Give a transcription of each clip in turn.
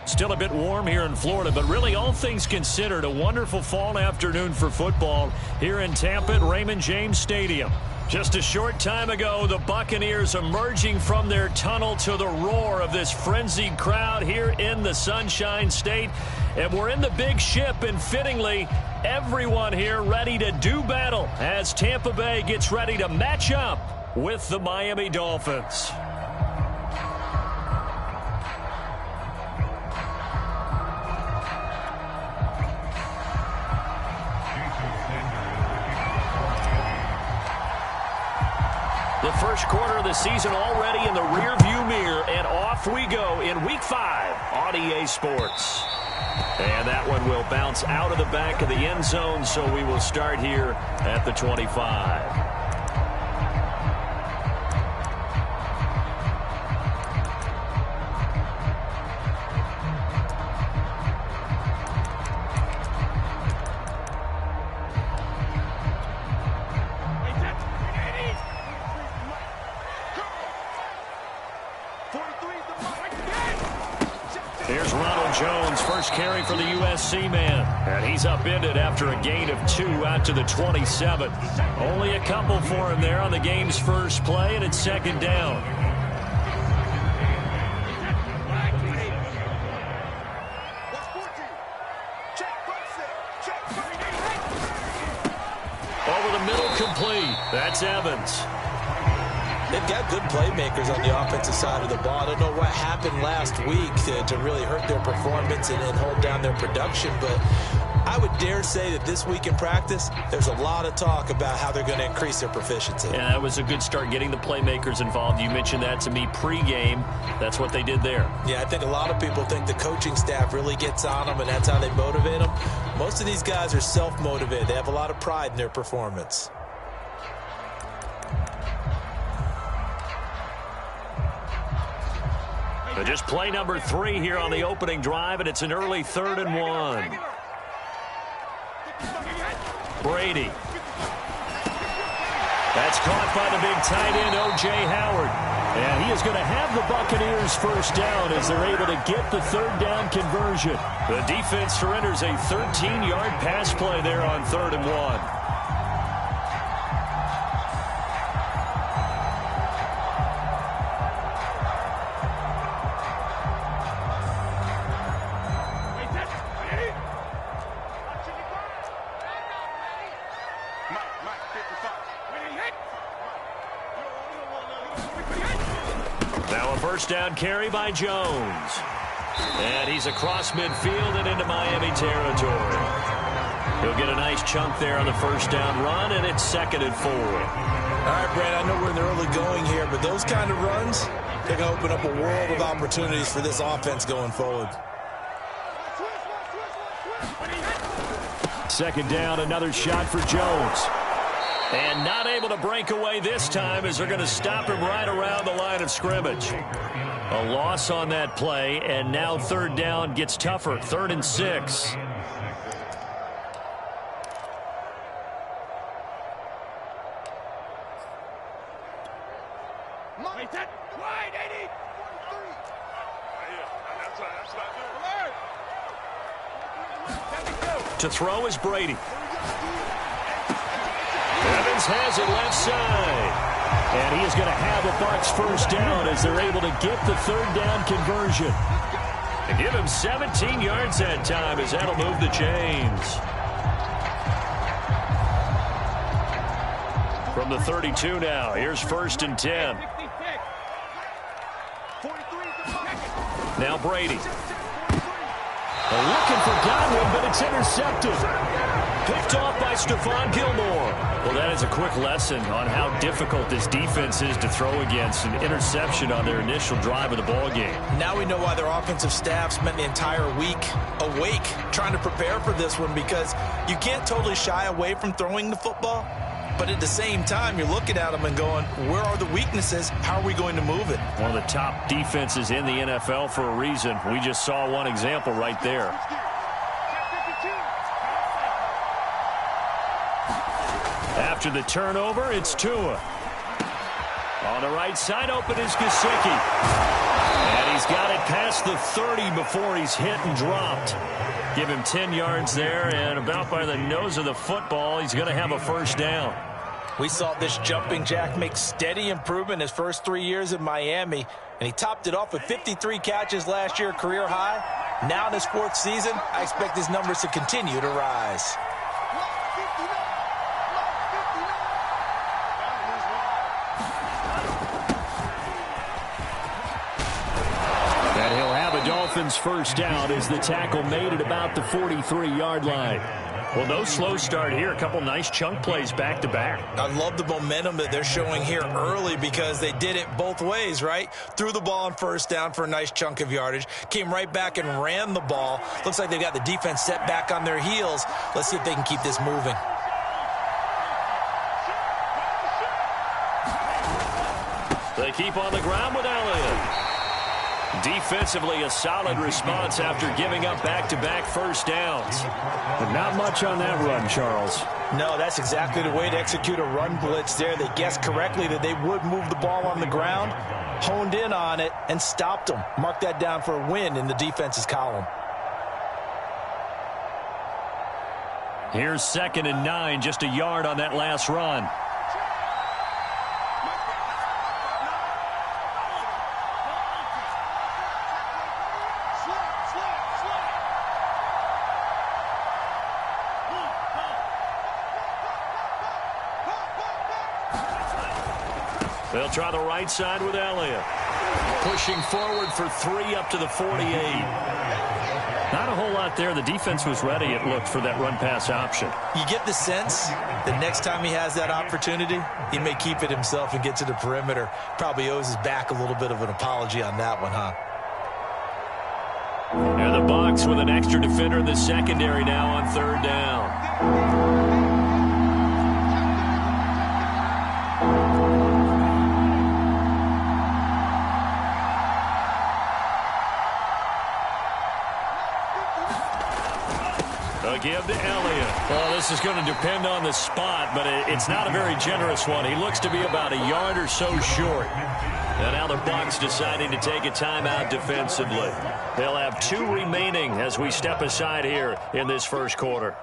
Still a bit warm here in Florida, but really all things considered, a wonderful fall afternoon for football here in Tampa at Raymond James Stadium. Just a short time ago, the Buccaneers emerging from their tunnel to the roar of this frenzied crowd here in the Sunshine State. And we're in the big ship, and fittingly, everyone here ready to do battle as Tampa Bay gets ready to match up with the Miami Dolphins. The first quarter of the season already in the rearview mirror, and off we go in Week 5 on EA Sports. And that one will bounce out of the back of the end zone, so we will start here at the 25. Here's Ronald Jones, first carry for the USC man. And he's upended after a gain of 2 out to the 27. Only a couple for him there on the game's first play, and it's second down. Over the middle, complete. That's Evans. They've got good playmakers on the offensive side of the ball. I don't know what happened last week to really hurt their performance and hold down their production, but I would dare say that this week in practice, there's a lot of talk about how they're going to increase their proficiency. Yeah, that was a good start getting the playmakers involved. You mentioned that to me pregame. That's what they did there. Yeah, I think a lot of people think the coaching staff really gets on them, and that's how they motivate them. Most of these guys are self-motivated. They have a lot of pride in their performance. Just play number 3 here on the opening drive, and it's an early 3rd and 1. Brady. That's caught by the big tight end, O.J. Howard. And he is going to have the Buccaneers first down as they're able to get the 3rd down conversion. The defense surrenders a 13-yard pass play there on 3rd and 1. Now a first down carry by Jones. And he's across midfield and into Miami territory. He'll get a nice chunk there on the first down run, and it's 2nd and 4. All right, Brad, I know we're in the early going here, but those kind of runs, they're going to open up a world of opportunities for this offense going forward. 2nd down, another shot for Jones. And not able to break away this time as they're going to stop him right around the line of scrimmage. A loss on that play, and now 3rd down gets tougher. 3rd and 6. To throw is Brady. Evans has it left side. And he is going to have a Bucs first down as they're able to get the 3rd down conversion. And give him 17 yards that time as that'll move the chains. From the 32 now, here's 1st and 10. Now Brady. Looking for Godwin, but it's intercepted. Picked off by Stephon Gilmore. Well, that is a quick lesson on how difficult this defense is to throw against. An interception on their initial drive of the ball game. Now we know why their offensive staff spent the entire week awake trying to prepare for this one, because you can't totally shy away from throwing the football. But at the same time, you're looking at them and going, where are the weaknesses? How are we going to move it? One of the top defenses in the NFL for a reason. We just saw one example right there. After the turnover, it's Tua. On the right side, open is Gesicki. And he's got it past the 30 before he's hit and dropped. Give him 10 yards there, and about by the nose of the football, he's going to have a first down. We saw this jumping jack make steady improvement his first 3 years in Miami, and he topped it off with 53 catches last year, career high. Now in his fourth season, I expect his numbers to continue to rise. And he'll have a Dolphins first down as the tackle made at about the 43-yard line. Well, no slow start here. A couple nice chunk plays back-to-back. I love the momentum that they're showing here early because they did it both ways, right? Threw the ball on first down for a nice chunk of yardage. Came right back and ran the ball. Looks like they've got the defense set back on their heels. Let's see if they can keep this moving. They keep on the ground with Elliott. Defensively, a solid response after giving up back-to-back first downs. But not much on that run, Charles. No, that's exactly the way to execute a run blitz there. They guessed correctly that they would move the ball on the ground, honed in on it, and stopped them. Mark that down for a win in the defense's column. Here's 2nd and 9, just a yard on that last run. They'll try the right side with Elliott. Pushing forward for 3 up to the 48. Not a whole lot there. The defense was ready, it looked, for that run-pass option. You get the sense that next time he has that opportunity, he may keep it himself and get to the perimeter. Probably owes his back a little bit of an apology on that one, huh? And the Bucs with an extra defender in the secondary now on 3rd down. Give to Elliott. Well, this is going to depend on the spot, but it's not a very generous one. He looks to be about a yard or so short. And now the Bucs deciding to take a timeout defensively. They'll have 2 remaining as we step aside here in this first quarter.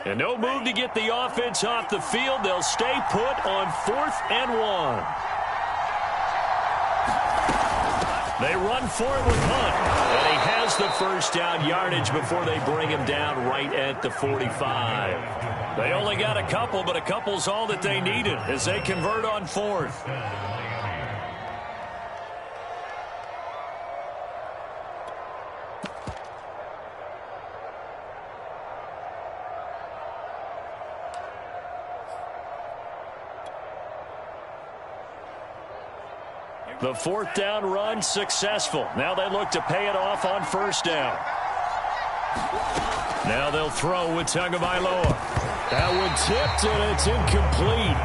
And no move to get the offense off the field. They'll stay put on 4th and 1. They run forward with Hunt. And he has the first down yardage before they bring him down right at the 45. They only got a couple, but a couple's all that they needed as they convert on 4th. The 4th down run successful. Now they look to pay it off on 1st down. Now they'll throw with Tagovailoa. That one tipped, and it's incomplete.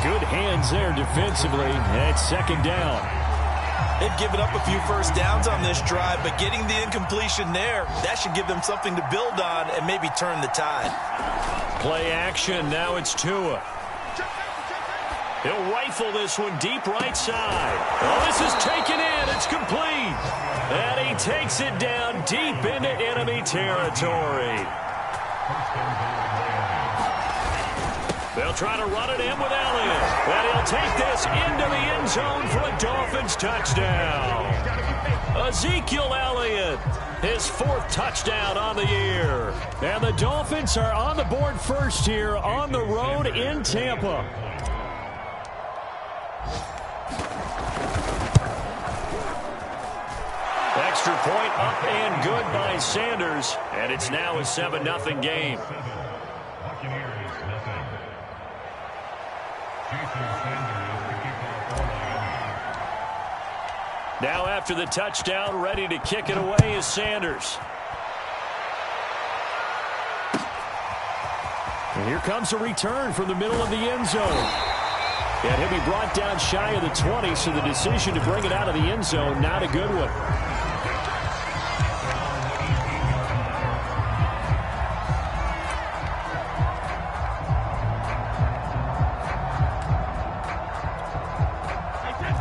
Good hands there defensively at 2nd down. They've given up a few first downs on this drive, but getting the incompletion there, that should give them something to build on and maybe turn the tide. Play action. Now it's Tua. He'll rifle this one deep right side. Oh, this is taken in. It's complete. And he takes it down deep into enemy territory. They'll try to run it in with Elliott. And he'll take this into the end zone for a Dolphins touchdown. Ezekiel Elliott, his 4th touchdown on the year. And the Dolphins are on the board first here on the road in Tampa. Extra point up and good by Sanders, and it's now a 7-0 game. Now after the touchdown, ready to kick it away is Sanders. Here comes a return from the middle of the end zone. And he'll be brought down shy of the 20, so the decision to bring it out of the end zone, not a good one.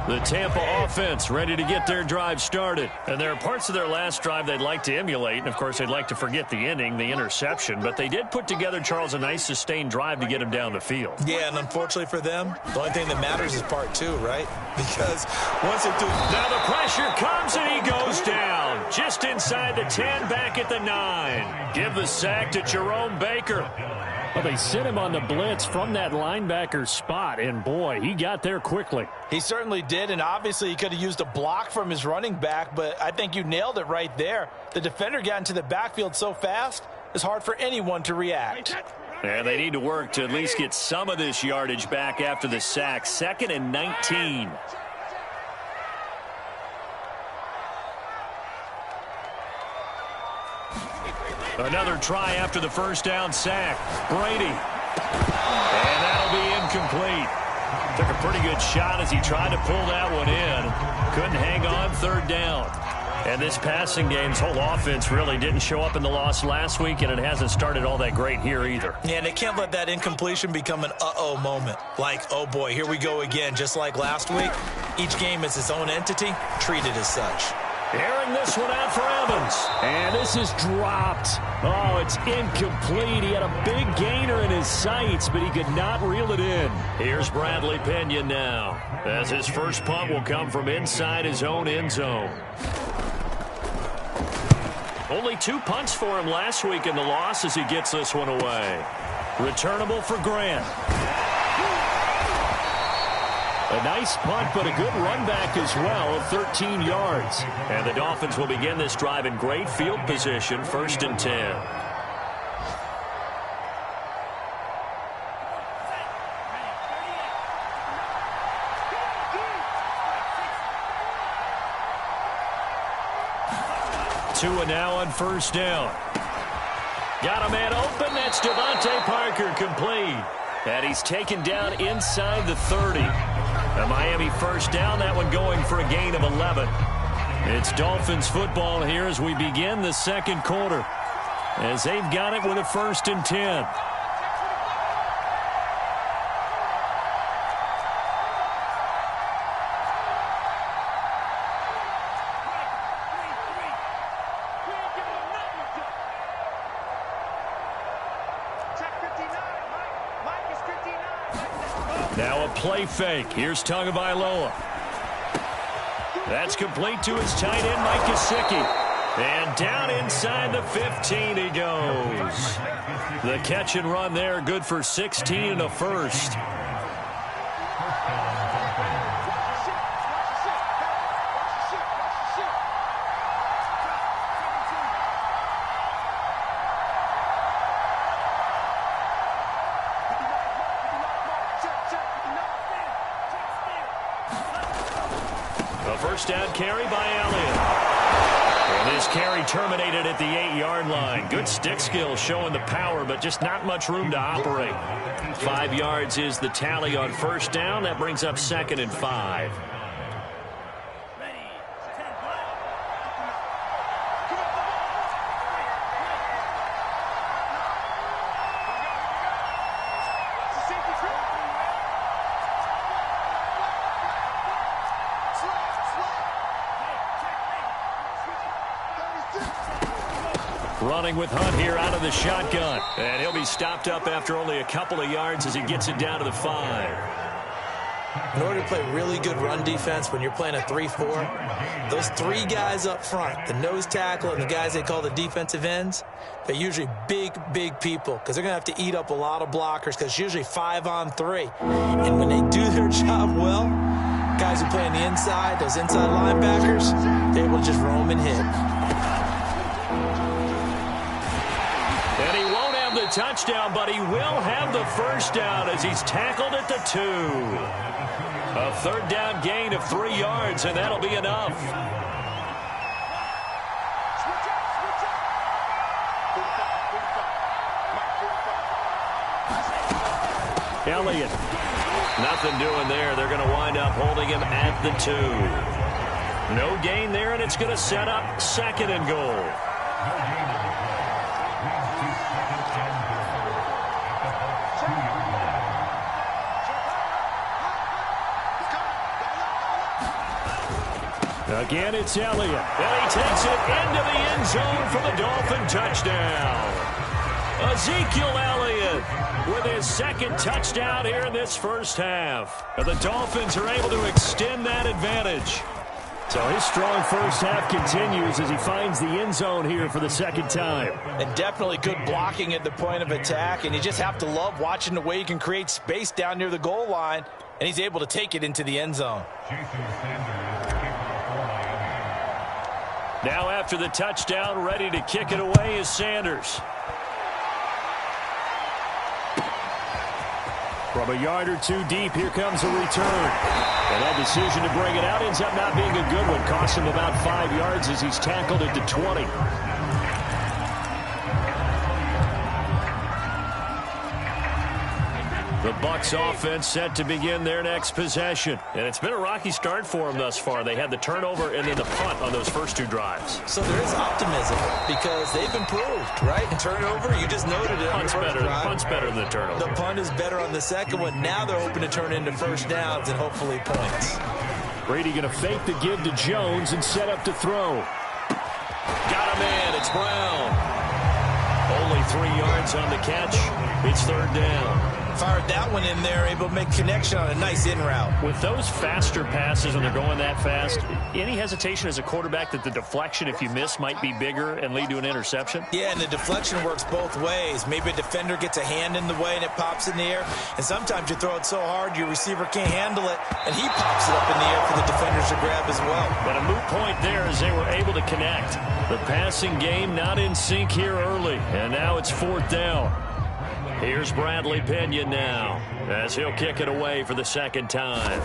The Tampa offense ready to get their drive started. And there are parts of their last drive they'd like to emulate. And, of course, they'd like to forget the inning, the interception. But they did put together, Charles, a nice sustained drive to get him down the field. Yeah, and unfortunately for them, the only thing that matters is part two, right? Because once they do... Now the pressure comes and he goes down. Just inside the 10, back at the 9. Give the sack to Jerome Baker. Well, they sent him on the blitz from that linebacker spot, and boy, he got there quickly. He certainly did, and obviously he could have used a block from his running back, but I think you nailed it right there. The defender got into the backfield so fast, it's hard for anyone to react. And they need to work to at least get some of this yardage back after the sack. 2nd and 19. Another try after the first down sack. Brady. And that'll be incomplete. Took a pretty good shot as he tried to pull that one in. Couldn't hang on, 3rd down. And this passing game's whole offense really didn't show up in the loss last week, and it hasn't started all that great here either. Yeah, and they can't let that incompletion become an uh-oh moment. Like, oh boy, here we go again, just like last week. Each game is its own entity, treated as such. Airing this one out for Evans. And this is dropped. Oh, it's incomplete. He had a big gainer in his sights, but he could not reel it in. Here's Bradley Pena now, as his first punt will come from inside his own end zone. Only 2 punts for him last week in the loss as he gets this one away. Returnable for Grant. A nice punt, but a good run back as well of 13 yards. And the Dolphins will begin this drive in great field position, 1st and 10. Tua now on 1st down. Got a man open. That's Devontae Parker, complete. And he's taken down inside the 30. A Miami 1st down, that one going for a gain of 11. It's Dolphins football here as we begin the 2nd quarter, as they've got it with a 1st and 10. Now a play fake. Here's Tagovailoa. That's complete to his tight end, Mike Gesicki. And down inside the 15 he goes. The catch and run there, good for 16 and a 1st. First down carry by Elliott. And this carry terminated at the 8-yard line. Good stick skill showing the power, but just not much room to operate. 5 yards is the tally on 1st down. That brings up 2nd and 5. Running with Hunt here out of the shotgun. And he'll be stopped up after only a couple of yards as he gets it down to the 5. In order to play really good run defense when you're playing a 3-4, those 3 guys up front, the nose tackle and the guys they call the defensive ends, they're usually big, big people because they're going to have to eat up a lot of blockers because it's usually 5 on 3. And when they do their job well, guys who play on the inside, those inside linebackers, they're able to just roam and hit. Touchdown, but he will have the 1st down as he's tackled at the 2. A 3rd down gain of 3 yards, and that'll be enough. Elliott. Nothing doing there. They're going to wind up holding him at the 2. No gain there, and it's going to set up 2nd and goal. Again, it's Elliott. And he takes it into the end zone for the Dolphin touchdown. Ezekiel Elliott with his 2nd touchdown here in this first half. And the Dolphins are able to extend that advantage. So his strong first half continues as he finds the end zone here for the 2nd time. And definitely good blocking at the point of attack. And you just have to love watching the way he can create space down near the goal line. And he's able to take it into the end zone. Now after the touchdown, ready to kick it away is Sanders. From a yard or 2 deep, here comes a return. And that decision to bring it out ends up not being a good one. Cost him about 5 yards as he's tackled at the 20. The Bucs offense set to begin their next possession. And it's been a rocky start for them thus far. They had the turnover and then the punt on those first 2 drives. So there is optimism because they've improved, right? And turnover, you just noted it. Punt's better than the turnover. The punt is better on the 2nd one. Now they're hoping to turn into first downs and hopefully points. Brady going to fake the give to Jones and set up to throw. Got him in. It's Brown. Only 3 yards on the catch. It's 3rd down. Fired that one in there, able to make connection on a nice in route. With those faster passes when they're going that fast, any hesitation as a quarterback that the deflection, if you miss, might be bigger and lead to an interception? Yeah, and the deflection works both ways. Maybe a defender gets a hand in the way and it pops in the air. And sometimes you throw it so hard your receiver can't handle it, and he pops it up in the air for the defenders to grab as well. But a moot point there as they were able to connect. The passing game not in sync here early, and now it's 4th down. Here's Bradley Pinion now as he'll kick it away for the 2nd time.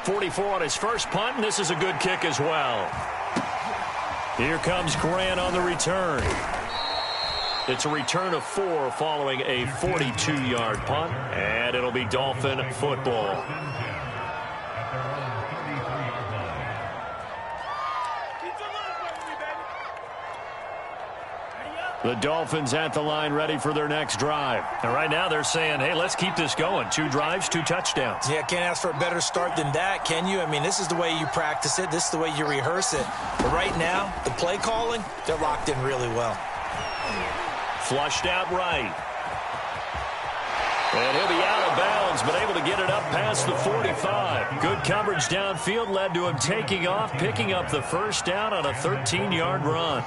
44 on his first punt, and this is a good kick as well. Here comes Grant on the return. It's a return of 4 following a 42-yard punt, and it'll be Dolphin football. The Dolphins at the line ready for their next drive. And right now they're saying, hey, let's keep this going. 2 drives, 2 touchdowns. Yeah, can't ask for a better start than that, can you? I mean, this is the way you practice it. This is the way you rehearse it. But right now, the play calling, they're locked in really well. Flushed out right. And he'll be out of bounds, but able to get it up past the 45. Good coverage downfield led to him taking off, picking up the first down on a 13-yard run.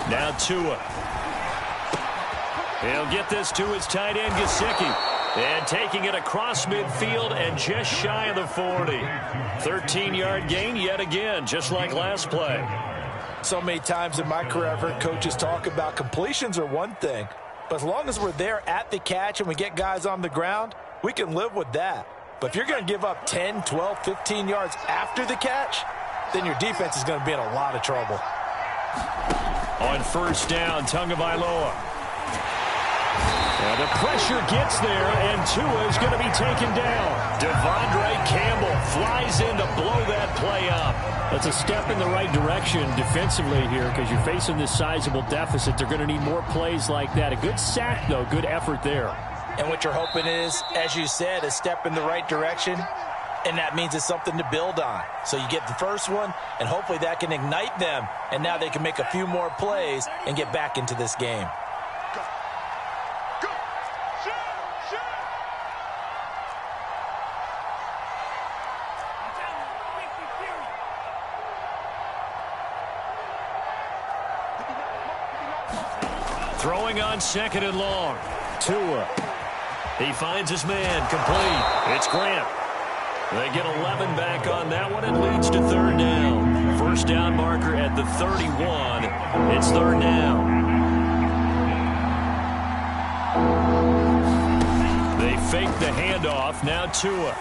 Now Tua. He'll get this to his tight end, Gesicki. And taking it across midfield and just shy of the 40. 13-yard gain yet again, just like last play. So many times in my career, I've heard coaches talk about completions are one thing. But as long as we're there at the catch and we get guys on the ground, we can live with that. But if you're going to give up 10, 12, 15 yards after the catch, then your defense is going to be in a lot of trouble. On first down, Tagovailoa. And the pressure gets there, and Tua is going to be taken down. Devondre Campbell flies in to blow that play up. That's a step in the right direction defensively here because you're facing this sizable deficit. They're going to need more plays like that. A good sack, though. Good effort there. And what you're hoping is, as you said, a step in the right direction. And that means it's something to build on. So you get the first one, and hopefully that can ignite them. And now they can make a few more plays and get back into this game. Throwing on 2nd and long. Tua. He finds his man complete. It's Grant. They get 11 back on that one. It leads to 3rd down. First down marker at the 31. It's 3rd down. They fake the handoff. Now Tua.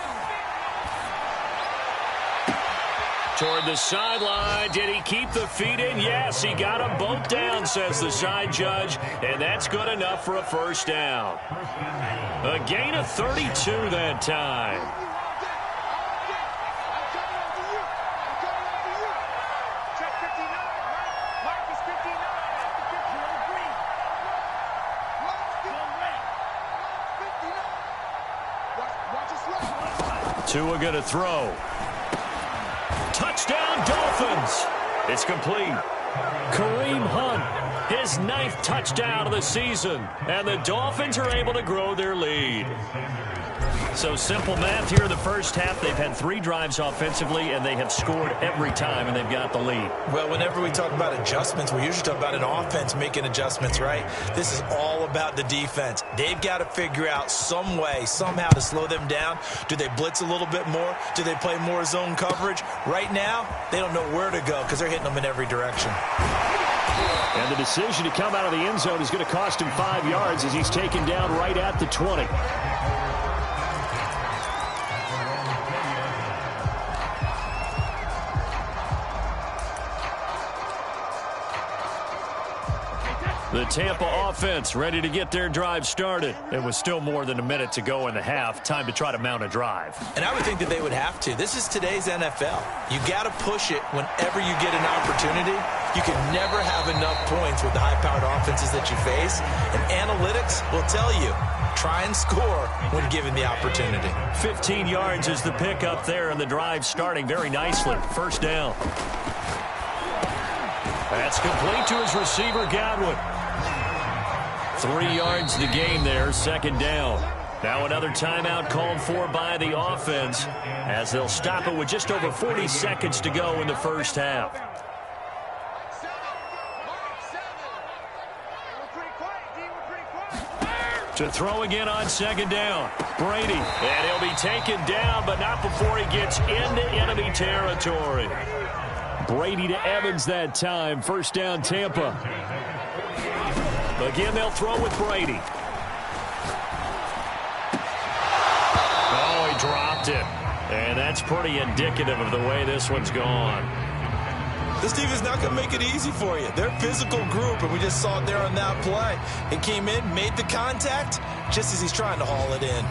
toward the sideline. Did he keep the feet in? Yes, he got them both down, says the side judge, and that's good enough for a first down. A gain of 32 that time. Tua going to throw. Touchdown, Dolphins. It's complete. Kareem Hunt, his 9th touchdown of the season. And the Dolphins are able to grow their lead. So simple math here in the first half. They've had 3 drives offensively, and they have scored every time, and they've got the lead. Well, whenever we talk about adjustments, we usually talk about an offense making adjustments, right? This is all about the defense. They've got to figure out some way, somehow to slow them down. Do they blitz a little bit more? Do they play more zone coverage? Right now, they don't know where to go because they're hitting them in every direction. And the decision to come out of the end zone is going to cost him 5 yards as he's taken down right at the 20. The Tampa offense ready to get their drive started. It was still more than a minute to go in the half. Time to try to mount a drive. And I would think that they would have to. This is today's NFL. You got to push it whenever you get an opportunity. You can never have enough points with the high-powered offenses that you face. And analytics will tell you, try and score when given the opportunity. 15 yards is the pickup there, and the drive starting very nicely. First down. That's complete to his receiver, Godwin. 3 yards to gain there, second down. Now another timeout called for by the offense as they'll stop it with just over 40 seconds to go in the first half. To throw again on second down. Brady, and he'll be taken down, but not before he gets into enemy territory. Brady to Evans that time. First down, Tampa. Again, they'll throw with Brady. Oh, he dropped it. And that's pretty indicative of the way this one's gone. This team is not going to make it easy for you. They're a physical group, and we just saw it there on that play. It came in, made the contact, just as he's trying to haul it in.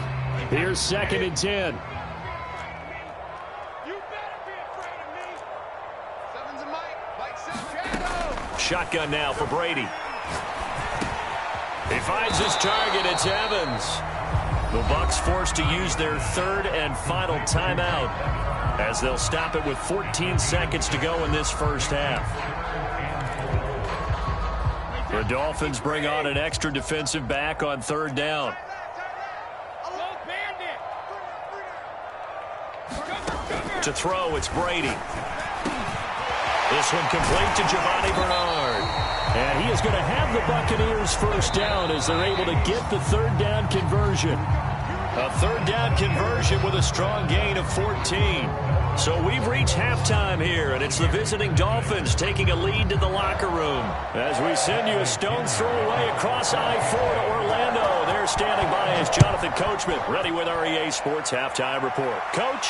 Here's 2nd and 10. Shotgun now for Brady. He finds his target. It's Evans. The Bucs forced to use their 3rd and final timeout as they'll stop it with 14 seconds to go in this first half. The Dolphins bring on an extra defensive back on 3rd down. To throw, it's Brady. This one complete to Giovanni Bernard. And he is going to have the Buccaneers first down as they're able to get the 3rd down conversion. A 3rd down conversion with a strong gain of 14. So we've reached halftime here, and it's the visiting Dolphins taking a lead to the locker room. As we send you a stone's throw away across I-4 to Orlando. There standing by is Jonathan Coachman, ready with our EA Sports Halftime Report. Coach.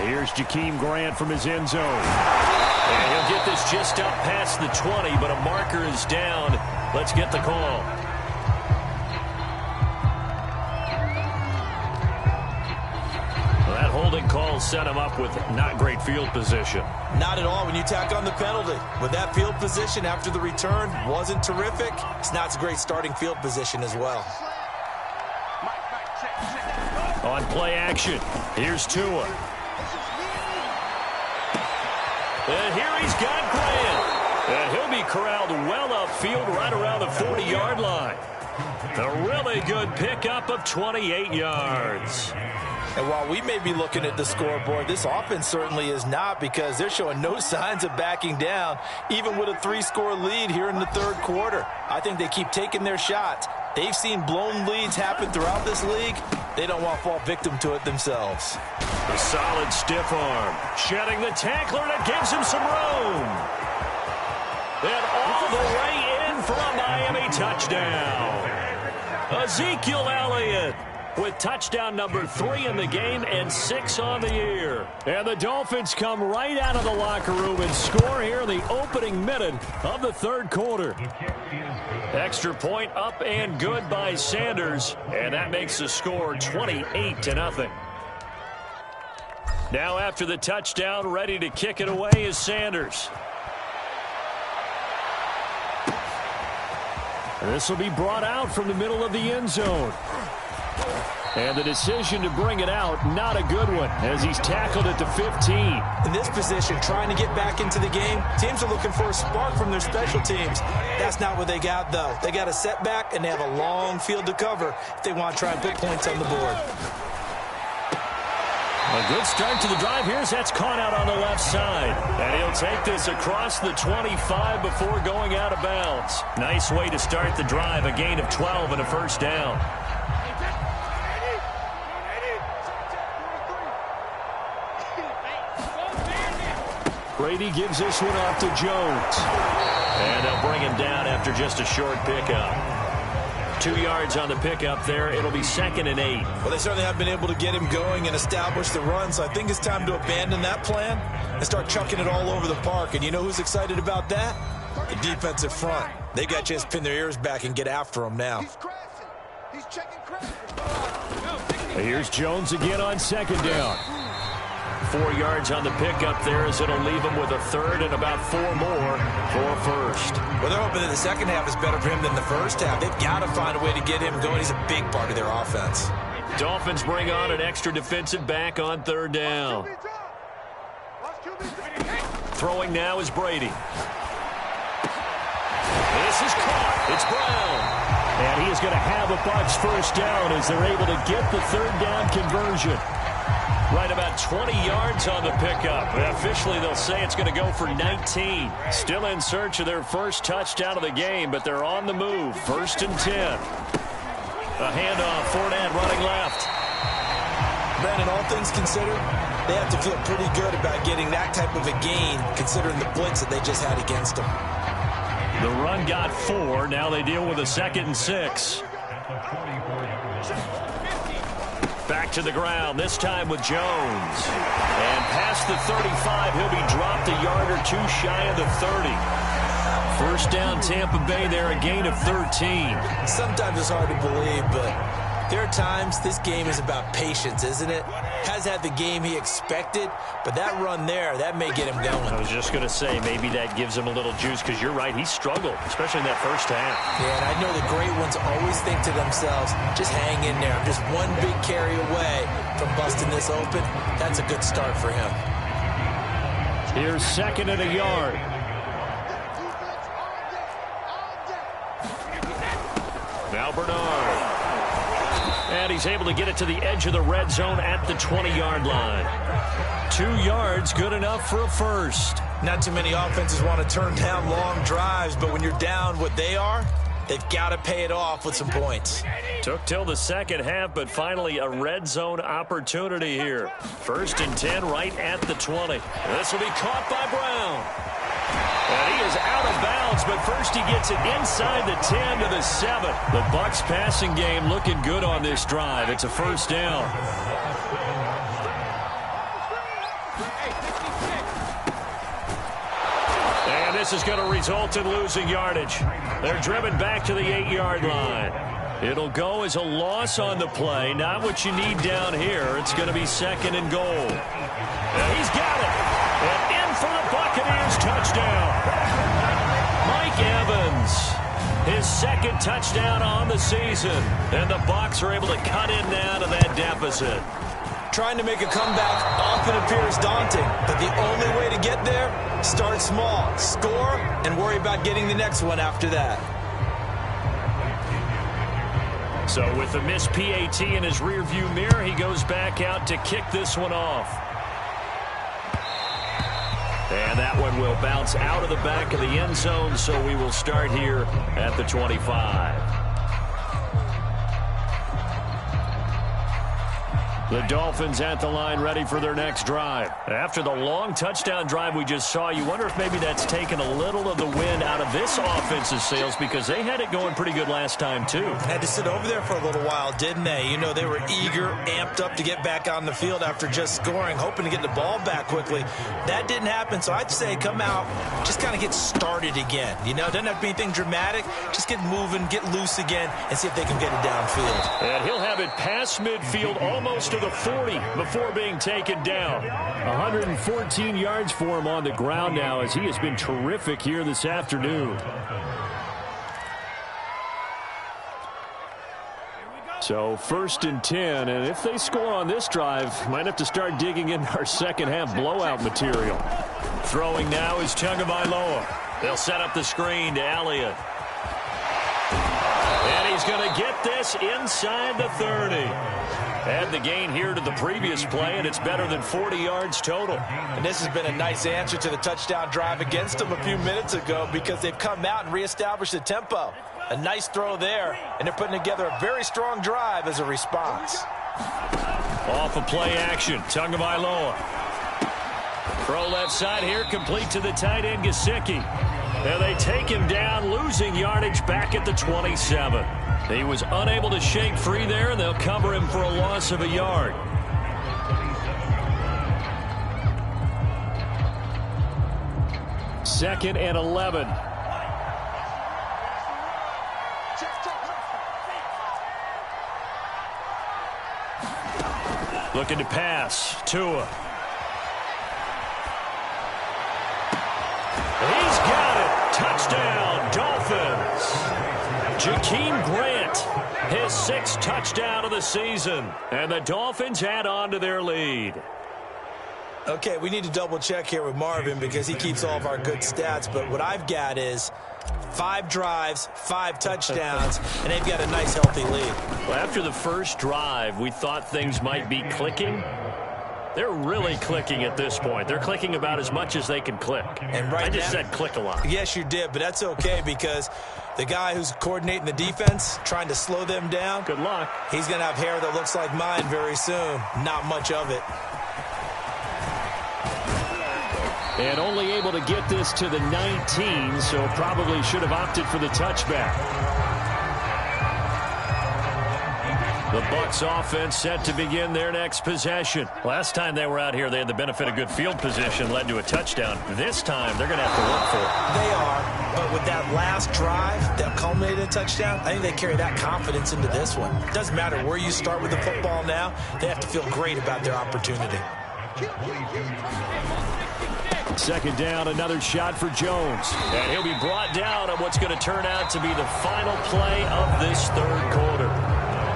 Here's Jakeem Grant from his end zone. And he'll get this just up past the 20, but a marker is down. Let's get the call. Well, that holding call set him up with not great field position. Not at all when you tack on the penalty. With that field position after the return wasn't terrific, it's not a great starting field position as well. On play action, here's Tua. And here he's got Grant. And he'll be corralled well upfield right around the 40-yard line. A really good pickup of 28 yards. And while we may be looking at the scoreboard, this offense certainly is not, because they're showing no signs of backing down, even with a 3-score lead here in the 3rd quarter. I think they keep taking their shots. They've seen blown leads happen throughout this league. They don't want to fall victim to it themselves. A solid stiff arm. Shedding the tackler, and it gives him some room. And all the way in for a Miami touchdown. Ezekiel Elliott with touchdown number 3 in the game and 6 on the year. And the Dolphins come right out of the locker room and score here in the opening minute of the third quarter. Extra point up and good by Sanders, and that makes the score 28-0. Now after the touchdown, ready to kick it away is Sanders. This will be brought out from the middle of the end zone. And the decision to bring it out, not a good one, as he's tackled at the 15. In this position, trying to get back into the game, teams are looking for a spark from their special teams. That's not what they got, though. They got a setback, and they have a long field to cover if they want to try and put points on the board. A good start to the drive. Here's that's caught out on the left side. And he'll take this across the 25 before going out of bounds. Nice way to start the drive. A gain of 12 and a first down. Brady gives this one off to Jones. And they'll bring him down after just a short pickup. 2 yards on the pickup there. It'll be 2nd and 8. Well, they certainly have been able to get him going and establish the run, so I think it's time to abandon that plan and start chucking it all over the park. And you know who's excited about that? The defensive front. They got a chance to pin their ears back and get after him now. He's checking crashing. Here's Jones again on 2nd down. 4 yards on the pickup there as it'll leave him with a 3rd and about 4 more for a first. Well, they're hoping that the second half is better for him than the first half. They've got to find a way to get him going. He's a big part of their offense. Dolphins bring on an extra defensive back on 3rd down. Throwing now is Brady. This is caught. It's Brown. And he is going to have a Bucs first down as they're able to get the 3rd down conversion. Right about 20 yards on the pickup. Officially, they'll say it's going to go for 19. Still in search of their first touchdown of the game, but they're on the move. 1st and 10. A handoff, Fournette running left. Brandon, all things considered, they have to feel pretty good about getting that type of a gain, considering the blitz that they just had against them. The run got 4. Now they deal with a 2nd and 6. Back to the ground, this time with Jones. And past the 35, he'll be dropped a yard or 2 shy of the 30. First down, Tampa Bay there, a gain of 13. Sometimes it's hard to believe, but there are times this game is about patience, isn't it? Has had the game he expected, but that run there, that may get him going. I was just going to say, maybe that gives him a little juice, because you're right, he struggled, especially in that first half. Yeah, and I know the great ones always think to themselves, just hang in there. I'm just one big carry away from busting this open. That's a good start for him. Here's 2nd and a yard. Now Bernard. And he's able to get it to the edge of the red zone at the 20-yard line. 2 yards, good enough for a first. Not too many offenses want to turn down long drives, but when you're down what they are, they've got to pay it off with some points. Took till the second half, but finally a red zone opportunity here. 1st and 10 right at the 20. This will be caught by Brown. And he is out of bounds, but first he gets it inside the 10 to the 7. The Bucs passing game looking good on this drive. It's a first down. And this is going to result in losing yardage. They're driven back to the 8-yard line. It'll go as a loss on the play. Not what you need down here. It's going to be 2nd and goal. And he's got it. And in for the Buccaneers touchdown. Mike Evans, his 2nd touchdown on the season. And the Bucs are able to cut in now to that deficit. Trying to make a comeback often appears daunting, but the only way to get there, start small, score, and worry about getting the next one after that. So with the missed PAT in his rearview mirror, he goes back out to kick this one off. And that one will bounce out of the back of the end zone, so we will start here at the 25. The Dolphins at the line ready for their next drive. After the long touchdown drive we just saw, you wonder if maybe that's taken a little of the wind out of this offense's sails because they had it going pretty good last time too. Had to sit over there for a little while, didn't they? You know, they were eager, amped up to get back on the field after just scoring, hoping to get the ball back quickly. That didn't happen, so I'd say come out, just kind of get started again. You know, it doesn't have to be anything dramatic. Just get moving, get loose again, and see if they can get it downfield. And he'll have it past midfield almost to the 40 before being taken down. 114 yards for him on the ground now as he has been terrific here this afternoon. So 1st and 10, and if they score on this drive, might have to start digging in our second half blowout material. Throwing now is Tagovailoa. They'll set up the screen to Elliott. And he's going to get this inside the 30. Add the gain here to the previous play, and it's better than 40 yards total. And this has been a nice answer to the touchdown drive against them a few minutes ago because they've come out and reestablished the tempo. A nice throw there, and they're putting together a very strong drive as a response. Off of play action, Tagovailoa. Throw left side here, complete to the tight end, Gesicki. And they take him down, losing yardage back at the 27. He was unable to shake free there, and they'll cover him for a loss of a yard. Second and 11. Looking to pass. Tua. He's got it. Touchdown, Dolphins. Jakeem Grant, his 6th touchdown of the season. And the Dolphins add on to their lead. Okay, we need to double check here with Marvin because he keeps all of our good stats. But what I've got is 5 drives, 5 touchdowns, and they've got a nice, healthy lead. Well, after the first drive, we thought things might be clicking. They're really clicking at this point. They're clicking about as much as they can click. And right I just now, said click a lot. Yes, you did, but that's okay because the guy who's coordinating the defense, trying to slow them down, Good luck. he's going to have hair that looks like mine very soon. Not much of it. And only able to get this to the 19, so probably should have opted for the touchback. The Bucs offense set to begin their next possession. Last time they were out here, they had the benefit of good field position, led to a touchdown. This time, they're going to have to look for it. They are, but with that last drive that culminated in a touchdown, I think they carry that confidence into this one. It doesn't matter where you start with the football now. They have to feel great about their opportunity. Second down, another shot for Jones. And he'll be brought down on what's going to turn out to be the final play of this third quarter.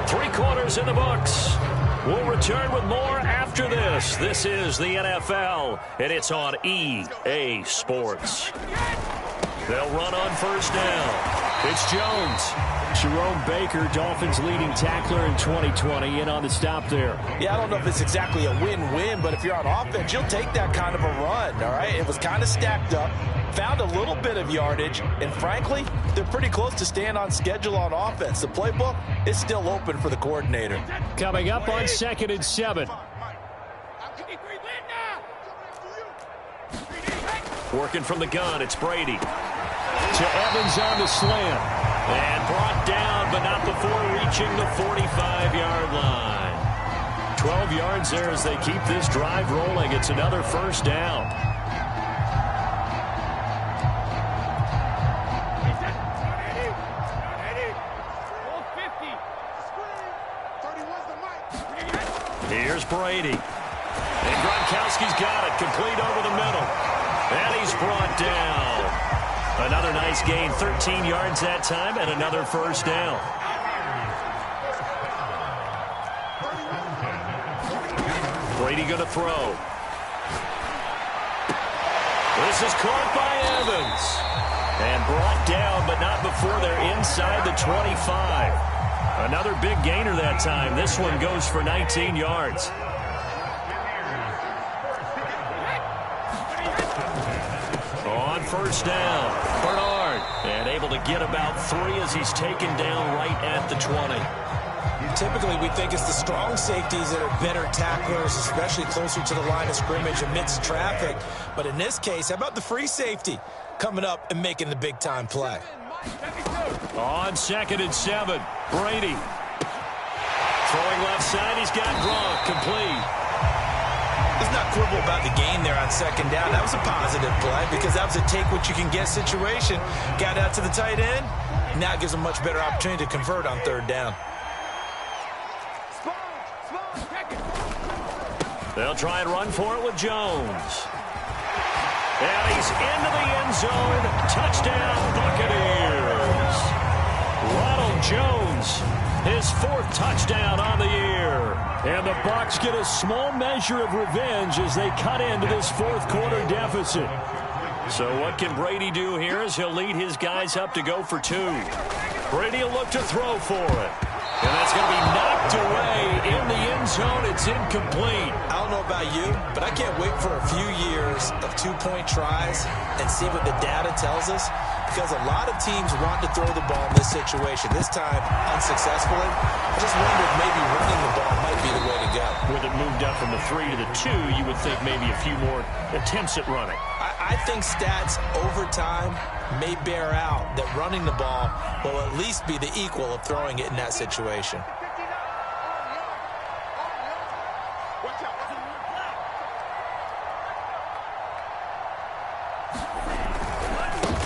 3 quarters in the books. We'll return with more after this. This is the NFL, and it's on EA Sports. They'll run on first down. It's Jones. Jerome Baker, Dolphins leading tackler in 2020, in on the stop there. Yeah, I don't know if it's exactly a win-win, but if you're on offense, you'll take that kind of a run, all right? It was kind of stacked up, found a little bit of yardage, and frankly, they're pretty close to staying on schedule on offense. The playbook is still open for the coordinator. Coming up on 2nd and 7. Working from the gun, it's Brady. To Evans on the slant. And brought down, but not before reaching the 45-yard line. 12 yards there as they keep this drive rolling. It's another first down. Here's Brady. And Gronkowski's got it, complete over the middle. And he's brought down. Another nice gain, 13 yards that time, and another first down. Brady going to throw. This is caught by Evans. And brought down, but not before they're inside the 25. Another big gainer that time. This one goes for 19 yards. On first down, Bernard. And able to get about 3 as he's taken down right at the 20. Typically, we think it's the strong safeties that are better tacklers, especially closer to the line of scrimmage amidst traffic. But in this case, how about the free safety coming up and making the big-time play? On 2nd and 7, Brady. Throwing left side, he's got Gronk, complete. Let's not quibble about the gain there on 2nd down. That was a positive play because that was a take-what-you-can-get situation. Got out to the tight end. Now it gives them a much better opportunity to convert on 3rd down. They'll try and run for it with Jones. And he's into the end zone. Touchdown, Buccaneers. Ronald Jones, his 4th touchdown on the year. And the Bucs get a small measure of revenge as they cut into this 4th quarter deficit. So what can Brady do here as he'll lead his guys up to go for 2. Brady will look to throw for it. And that's going to be knocked away in the end zone. It's incomplete. I don't know about you, but I can't wait for a few years of 2-point tries and see what the data tells us. Because a lot of teams want to throw the ball in this situation. This time, unsuccessfully. I just wonder if maybe running the ball might be the way to go. With it moved up from the 3 to the 2, you would think maybe a few more attempts at running. I think stats over time may bear out that running the ball will at least be the equal of throwing it in that situation.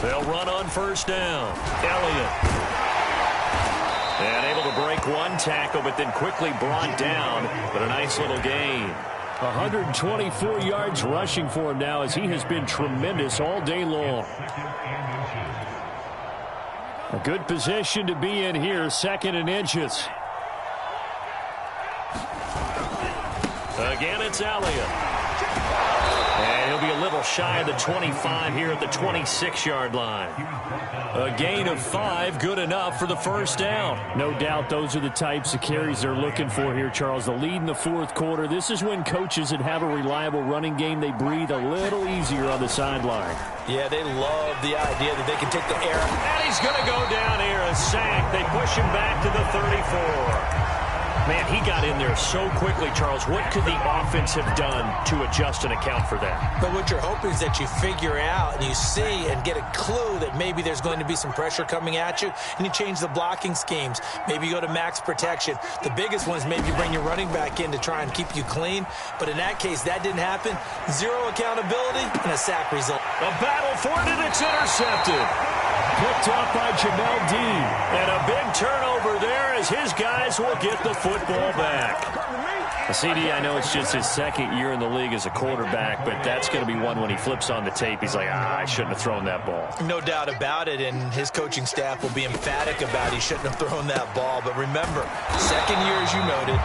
They'll run on 1st down. Elliott. And able to break one tackle, but then quickly brought down. But a nice little gain. 124 yards rushing for him now as he has been tremendous all day long. A good position to be in here, 2nd and inches. Again, it's Elliott. And he'll be a little shy of the 25 here at the 26-yard line. A gain of 5, good enough for the 1st down. No doubt those are the types of carries they're looking for here, Charles. The lead in the 4th quarter. This is when coaches that have a reliable running game, they breathe a little easier on the sideline. Yeah, they love the idea that they can take the air. And he's going to go down here, a sack. They push him back to the 34. Man, he got in there so quickly, Charles. What could the offense have done to adjust and account for that? But what you're hoping is that you figure out and you see and get a clue that maybe there's going to be some pressure coming at you, and you change the blocking schemes. Maybe you go to max protection. The biggest one is maybe you bring your running back in to try and keep you clean. But in that case, that didn't happen. 0 accountability and a sack result. A battle for it, and it's intercepted. Picked up by Jamel Dean. And a big turnover there as his guys will get the football back. CD, I know it's just his 2nd year in the league as a quarterback, but that's going to be one when he flips on the tape. He's like, I shouldn't have thrown that ball. No doubt about it, and his coaching staff will be emphatic about he shouldn't have thrown that ball. But remember, 2nd year, as you noted,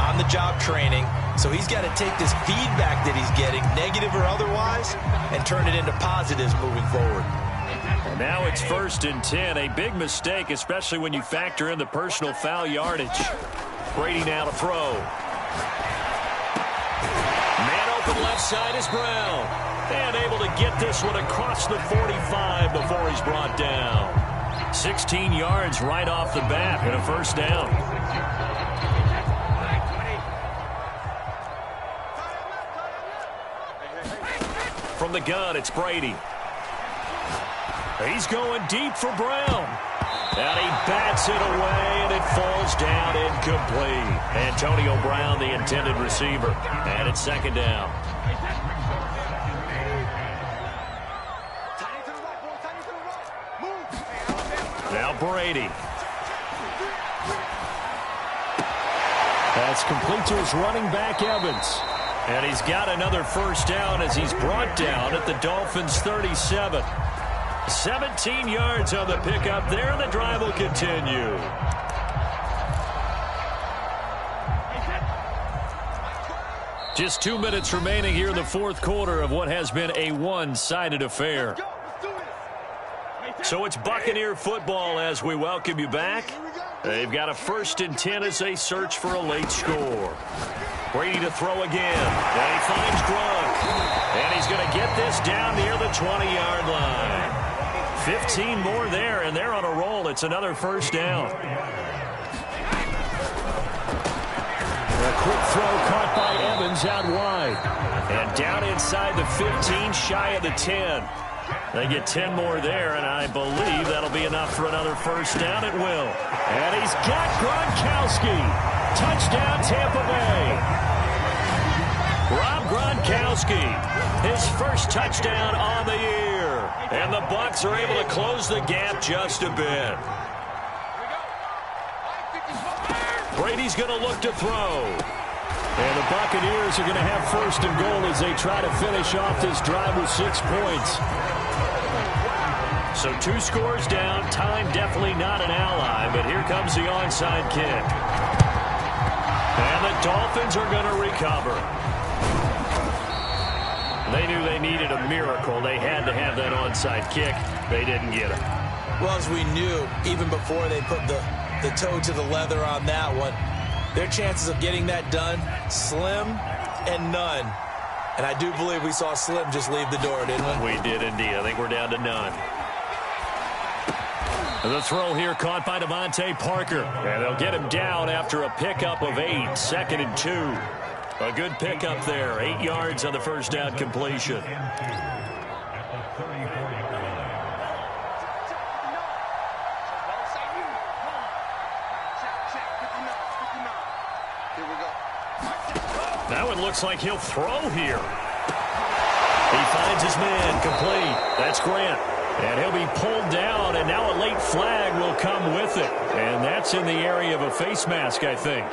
on-the-job training. So he's got to take this feedback that he's getting, negative or otherwise, and turn it into positives moving forward. And now it's 1st and 10. A big mistake, especially when you factor in the personal foul yardage. Brady now to throw. Man open left side is Brown. And able to get this one across the 45 before he's brought down. 16 yards right off the bat and a 1st down. From the gun, it's Brady. He's going deep for Brown. And he bats it away, and it falls down incomplete. Antonio Brown, the intended receiver. And it's 2nd down. Now Brady. That's complete to his running back, Evans. And he's got another 1st down as he's brought down at the Dolphins' 37. 17 yards on the pickup there, and the drive will continue. Just 2 minutes remaining here in the 4th quarter of what has been a one-sided affair. So it's Buccaneer football as we welcome you back. They've got a 1st and 10 as they search for a late score. Brady to throw again. And he finds Gronk. And he's going to get this down near the 20-yard line. 15 more there, and they're on a roll. It's another 1st down. quick throw caught by Evans out wide. And down inside the 15, shy of the 10. They get 10 more there, and I believe that'll be enough for another first down. It will. And he's got Gronkowski. Touchdown, Tampa Bay. Rob Gronkowski, his first touchdown on the year. And the Bucs are able to close the gap just a bit. Brady's going to look to throw. And the Buccaneers are going to have first and goal as they try to finish off this drive with 6 points. So 2 scores down. Time definitely not an ally, but here comes the onside kick. And the Dolphins are going to recover. They knew they needed a miracle. They had to have that onside kick. They didn't get it. Well, as we knew, even before they put the toe to the leather on that one, their chances of getting that done, slim and none. And I do believe we saw Slim just leave the door, didn't we? We did indeed. I think we're down to none. The throw here caught by Devontae Parker. And they'll get him down after a pickup of 8, 2nd and 2. A good pickup there. 8 yards on the first down completion. Now it looks like he'll throw here. He finds his man complete. That's Grant. And he'll be pulled down, and now a late flag will come with it. And that's in the area of a face mask, I think.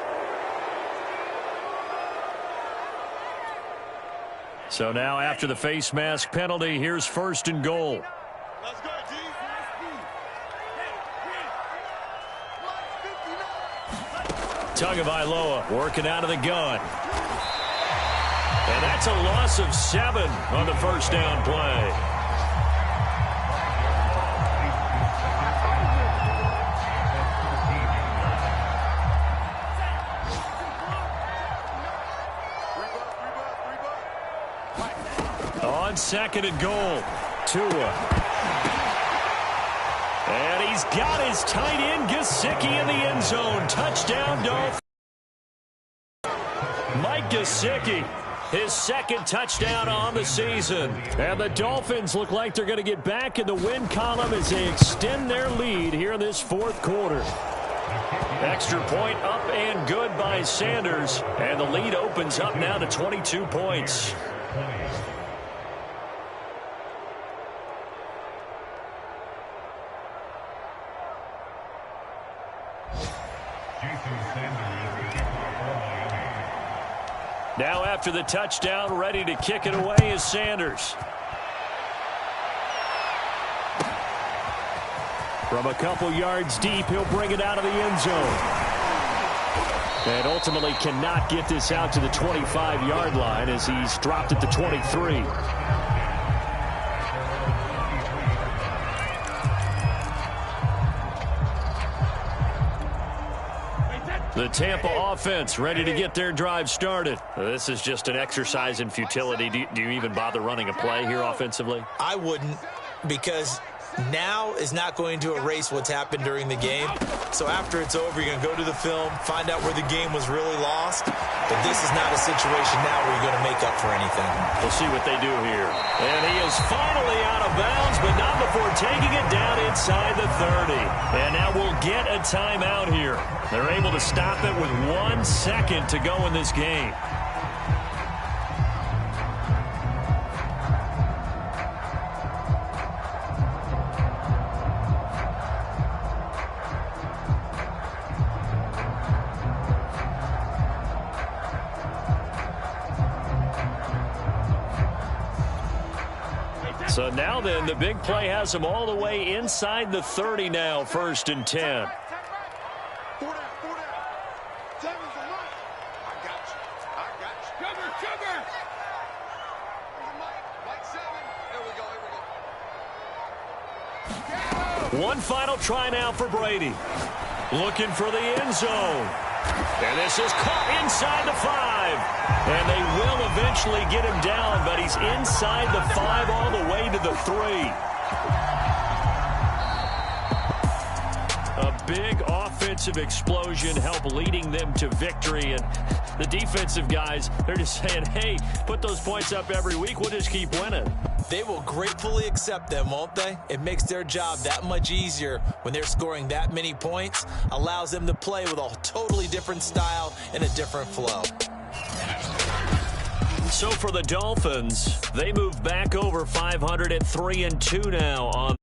So now after the face mask penalty, here's first and goal. Let's go, G. Tagovailoa working out of the gun. And that's a loss of 7 on the first down play. On 2nd and goal, Tua. And he's got his tight end, Gesicki, in the end zone. Touchdown, Dolphins. Mike Gesicki, his 2nd touchdown on the season. And the Dolphins look like they're going to get back in the win column as they extend their lead here in this 4th quarter. Extra point up and good by Sanders. And the lead opens up now to 22 points. Now after the touchdown, ready to kick it away is Sanders. From a couple yards deep, he'll bring it out of the end zone. And ultimately cannot get this out to the 25-yard line as he's dropped at the 23. The Tampa offense ready to get their drive started. This is just an exercise in futility. Do you even bother running a play here offensively? I wouldn't, because now is not going to erase what's happened during the game. So after it's over, you're going to go to the film, find out where the game was really lost. But this is not a situation now where you're going to make up for anything. We'll see what they do here. And he is finally out of bounds, but not before taking it down inside the 30. And now we'll get a timeout here. They're able to stop it with 1 second to go in this game. So now then, the big play has them all the way inside the 30 now, 1st and 10. 4 down, 4 down. 7's the line. I got you. Sugar. Mike 7. There we go. One final try now for Brady. Looking for the end zone. And this is caught inside the 5. And they will eventually get him down, but he's inside the 5 all the way to the 3. A big offensive explosion help leading them to victory. And the defensive guys, they're just saying, hey, put those points up every week. We'll just keep winning. They will gratefully accept them, won't they? It makes their job that much easier when they're scoring that many points. Allows them to play with a totally different style and a different flow. So for the Dolphins, they move back over 500 at 3-2 now on